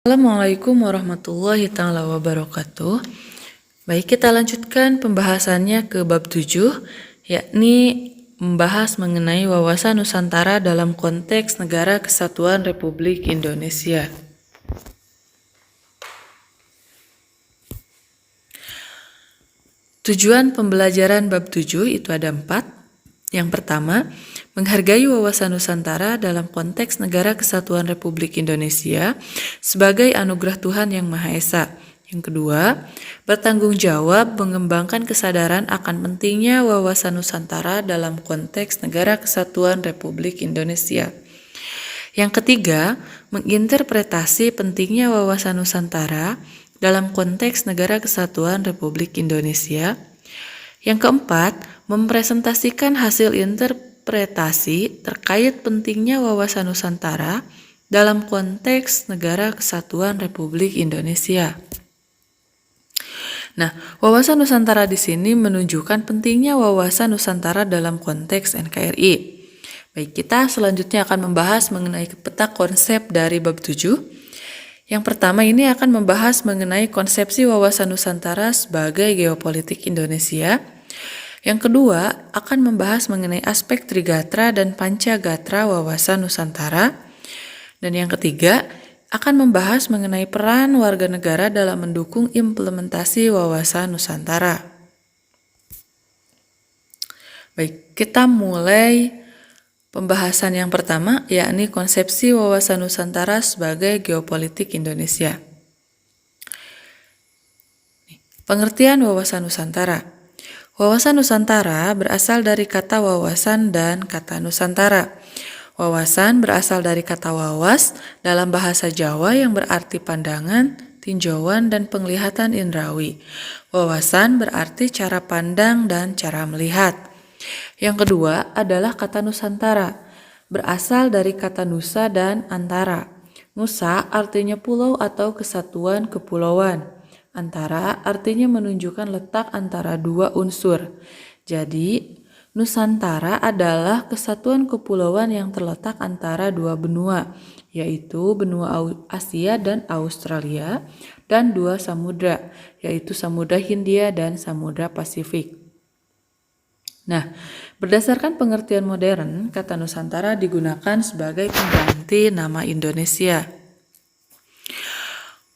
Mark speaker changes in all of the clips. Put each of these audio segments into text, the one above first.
Speaker 1: Assalamualaikum warahmatullahi taala wabarakatuh. Baik, kita lanjutkan pembahasannya ke bab 7, yakni membahas mengenai wawasan Nusantara dalam konteks Negara Kesatuan Republik Indonesia. Tujuan pembelajaran bab 7 itu ada 4. Yang pertama, menghargai wawasan Nusantara dalam konteks Negara Kesatuan Republik Indonesia sebagai anugerah Tuhan Yang Maha Esa. Yang kedua, bertanggung jawab mengembangkan kesadaran akan pentingnya wawasan Nusantara dalam konteks Negara Kesatuan Republik Indonesia. Yang ketiga, menginterpretasi pentingnya wawasan Nusantara dalam konteks Negara Kesatuan Republik Indonesia. Yang keempat, mempresentasikan hasil interpretasi terkait pentingnya wawasan Nusantara dalam konteks Negara Kesatuan Republik Indonesia. Nah, wawasan Nusantara di sini menunjukkan pentingnya wawasan Nusantara dalam konteks NKRI. Baik, kita selanjutnya akan membahas mengenai peta konsep dari bab 7. Yang pertama ini akan membahas mengenai konsepsi wawasan Nusantara sebagai geopolitik Indonesia. Yang kedua akan membahas mengenai aspek Trigatra dan Pancagatra wawasan Nusantara. Dan yang ketiga akan membahas mengenai peran warga negara dalam mendukung implementasi wawasan Nusantara. Baik, kita mulai pembahasan yang pertama, yakni konsepsi wawasan Nusantara sebagai geopolitik Indonesia. Pengertian wawasan Nusantara. Wawasan Nusantara berasal dari kata wawasan dan kata Nusantara. Wawasan berasal dari kata wawas dalam bahasa Jawa yang berarti pandangan, tinjauan, dan penglihatan indrawi. Wawasan berarti cara pandang dan cara melihat. Yang kedua adalah kata Nusantara, berasal dari kata nusa dan antara. Nusa artinya pulau atau kesatuan kepulauan. Antara artinya menunjukkan letak antara dua unsur. Jadi, Nusantara adalah kesatuan kepulauan yang terletak antara dua benua, yaitu benua Asia dan Australia, dan dua samudra, yaitu Samudra Hindia dan Samudra Pasifik. Nah, berdasarkan pengertian modern, kata Nusantara digunakan sebagai pengganti nama Indonesia.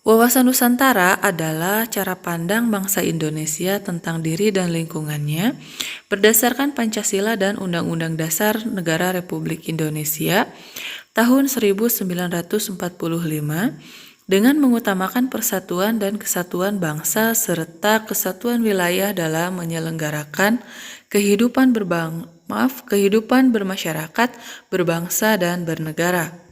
Speaker 1: Wawasan Nusantara adalah cara pandang bangsa Indonesia tentang diri dan lingkungannya berdasarkan Pancasila dan Undang-Undang Dasar Negara Republik Indonesia tahun 1945 dengan mengutamakan persatuan dan kesatuan bangsa serta kesatuan wilayah dalam menyelenggarakan kehidupan bermasyarakat, berbangsa, dan bernegara.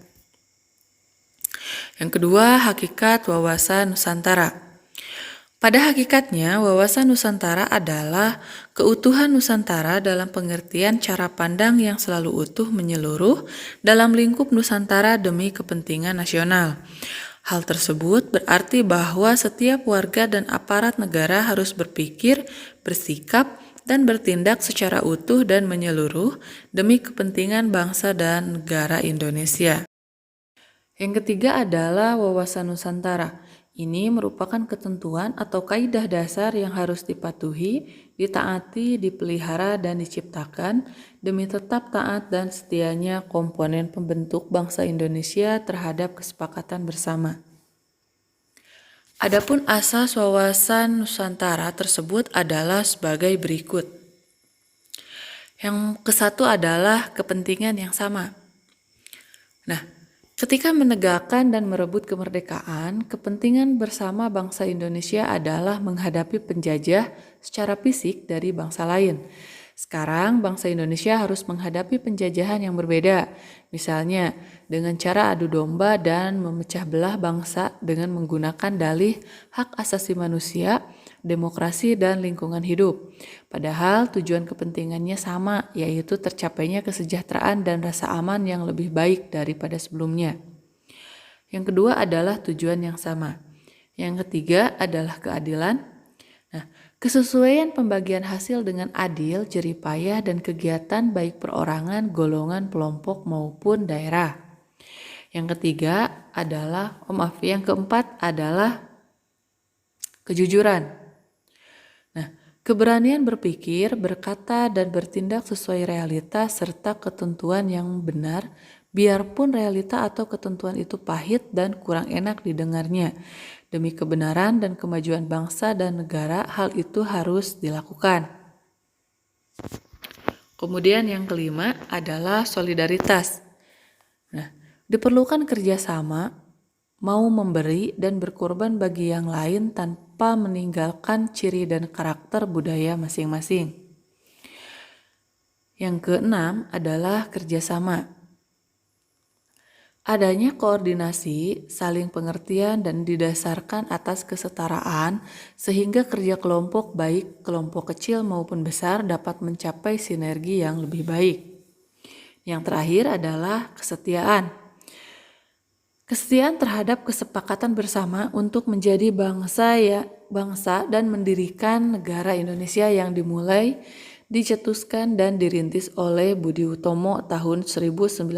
Speaker 1: Yang kedua, hakikat wawasan Nusantara. Pada hakikatnya, wawasan Nusantara adalah keutuhan Nusantara dalam pengertian cara pandang yang selalu utuh menyeluruh dalam lingkup Nusantara demi kepentingan nasional. Hal tersebut berarti bahwa setiap warga dan aparat negara harus berpikir, bersikap, dan bertindak secara utuh dan menyeluruh demi kepentingan bangsa dan negara Indonesia. Yang ketiga adalah wawasan Nusantara. Ini merupakan ketentuan atau kaidah dasar yang harus dipatuhi, ditaati, dipelihara, dan diciptakan demi tetap taat dan setianya komponen pembentuk bangsa Indonesia terhadap kesepakatan bersama. Adapun asas wawasan Nusantara tersebut adalah sebagai berikut. Yang kesatu adalah kepentingan yang sama. Nah, ketika menegakkan dan merebut kemerdekaan, kepentingan bersama bangsa Indonesia adalah menghadapi penjajah secara fisik dari bangsa lain. Sekarang bangsa Indonesia harus menghadapi penjajahan yang berbeda, misalnya dengan cara adu domba dan memecah belah bangsa dengan menggunakan dalih hak asasi manusia, demokrasi, dan lingkungan hidup. Padahal tujuan kepentingannya sama, yaitu tercapainya kesejahteraan dan rasa aman yang lebih baik daripada sebelumnya. Yang kedua adalah tujuan yang sama. Yang ketiga adalah keadilan. Nah, kesesuaian pembagian hasil dengan adil, jeripayah, dan kegiatan baik perorangan, golongan, kelompok, maupun daerah. Yang ketiga adalah, yang keempat adalah kejujuran. Nah, keberanian berpikir, berkata, dan bertindak sesuai realitas serta ketentuan yang benar, biarpun realita atau ketentuan itu pahit dan kurang enak didengarnya. Demi kebenaran dan kemajuan bangsa dan negara, hal itu harus dilakukan. Kemudian yang kelima adalah solidaritas. Nah, diperlukan kerjasama, mau memberi dan berkorban bagi yang lain tanpa meninggalkan ciri dan karakter budaya masing-masing. Yang keenam adalah kerjasama. Adanya koordinasi, saling pengertian, dan didasarkan atas kesetaraan sehingga kerja kelompok baik kelompok kecil maupun besar dapat mencapai sinergi yang lebih baik. Yang terakhir adalah kesetiaan. Kesetiaan terhadap kesepakatan bersama untuk menjadi bangsa dan mendirikan negara Indonesia yang dimulai, dicetuskan dan dirintis oleh Budi Utomo tahun 1908,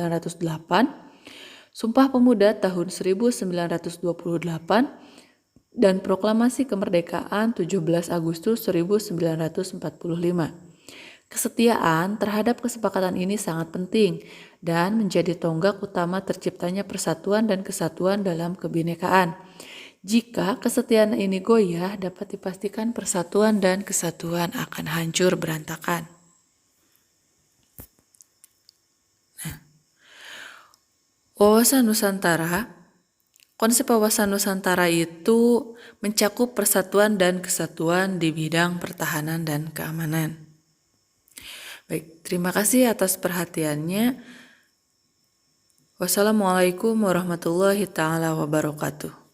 Speaker 1: Sumpah Pemuda tahun 1928, dan Proklamasi Kemerdekaan 17 Agustus 1945. Kesetiaan terhadap kesepakatan ini sangat penting dan menjadi tonggak utama terciptanya persatuan dan kesatuan dalam kebinekaan. Jika kesetiaan ini goyah, dapat dipastikan persatuan dan kesatuan akan hancur berantakan. Wawasan Nusantara. Konsep wawasan Nusantara itu mencakup persatuan dan kesatuan di bidang pertahanan dan keamanan. Baik, terima kasih atas perhatiannya. Wassalamualaikum warahmatullahi taala wabarakatuh.